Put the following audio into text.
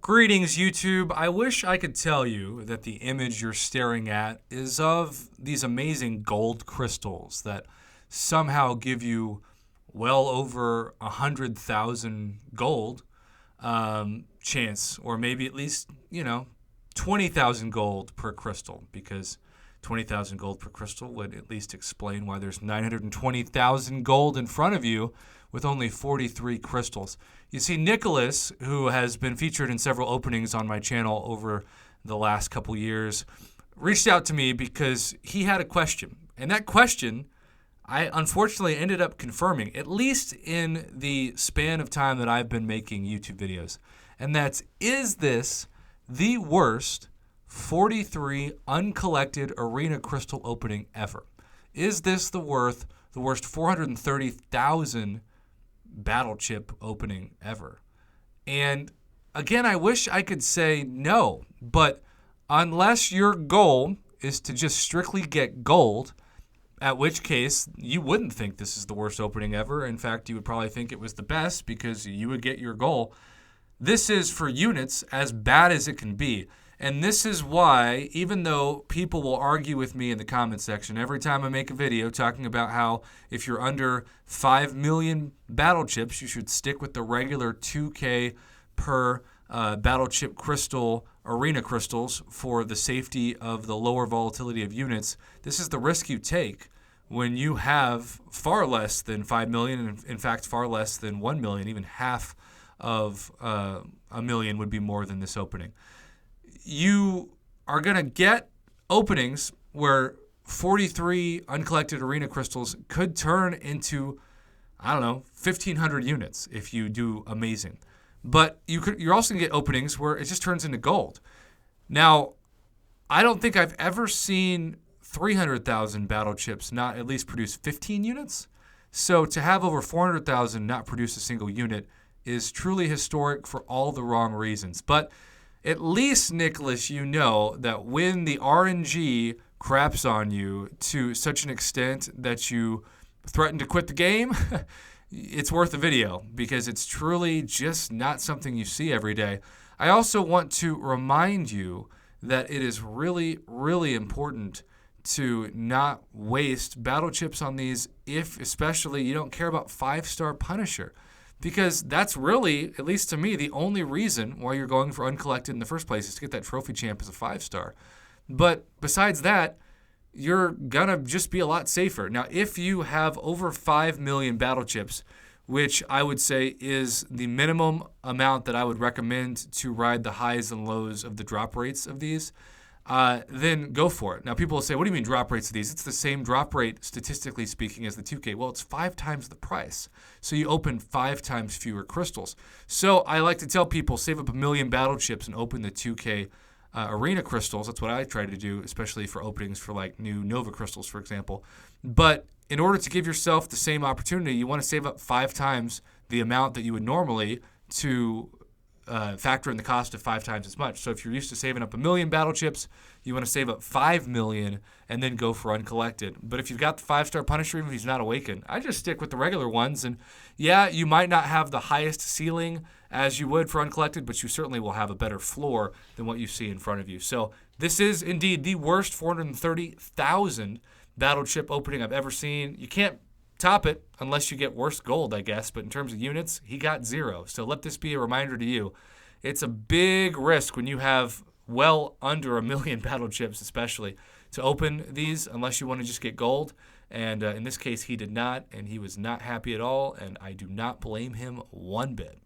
Greetings, YouTube. I wish I could tell you that the image you're staring at is of these amazing gold crystals that somehow give you well over 100,000 gold chance, or maybe at least, 20,000 gold per crystal, because 20,000 gold per crystal would at least explain why there's 920,000 gold in front of you with only 43 crystals. You see, Nicholas, who has been featured in several openings on my channel over the last couple years, reached out to me because he had a question. And that question, I unfortunately ended up confirming, at least in the span of time that I've been making YouTube videos. And that's, is this the worst 43 uncollected arena crystal opening ever? Is this the worst 430,000 battle chip opening ever? And again, I wish I could say no, but unless your goal is to just strictly get gold, at which case you wouldn't think this is the worst opening ever. In fact, you would probably think it was the best because you would get your goal. This is, for units, as bad as it can be. And this is why, even though people will argue with me in the comment section every time I make a video talking about how if you're under 5 million battle chips, you should stick with the regular 2K per battle chip crystal, arena crystals, for the safety of the lower volatility of units. This is the risk you take when you have far less than 5 million, and in fact far less than 1 million. Even half of a million would be more than this opening. You are going to get openings where 43 uncollected arena crystals could turn into, 1,500 units if you do amazing. But you're also going to get openings where it just turns into gold. Now, I don't think I've ever seen 300,000 battle chips not at least produce 15 units. So to have over 400,000 not produce a single unit is truly historic for all the wrong reasons. But at least, Nicholas, you know that when the RNG craps on you to such an extent that you threaten to quit the game, it's worth a video, because it's truly just not something you see every day. I also want to remind you that it is really, really important to not waste battle chips on these if especially you don't care about 5-star Punisher. Because that's really, at least to me, the only reason why you're going for uncollected in the first place is to get that trophy champ as a 5-star. But besides that, you're going to just be a lot safer. Now, if you have over 5 million battle chips, which I would say is the minimum amount that I would recommend to ride the highs and lows of the drop rates of these, then go for it. Now, people will say, what do you mean drop rates of these? It's the same drop rate, statistically speaking, as the 2K. Well, it's 5 times the price. So you open 5 times fewer crystals. So I like to tell people, save up 1 million battle chips and open the 2K arena crystals. That's what I try to do, especially for openings for like new Nova crystals, for example. But in order to give yourself the same opportunity, you want to save up 5 times the amount that you would normally to factor in the cost of 5 times as much. So if you're used to saving up 1 million battle chips, you want to save up 5 million and then go for uncollected. But if you've got the 5-star Punisher, even if he's not awakened, I just stick with the regular ones. And yeah, you might not have the highest ceiling as you would for uncollected, but you certainly will have a better floor than what you see in front of you. So this is indeed the worst 430,000 battle chip opening I've ever seen. You can't top it unless you get worse gold, I guess. But in terms of units, he got 0. So let this be a reminder to you. It's a big risk when you have well under 1 million battle chips, especially, to open these unless you want to just get gold. And in this case, he did not, and he was not happy at all. And I do not blame him one bit.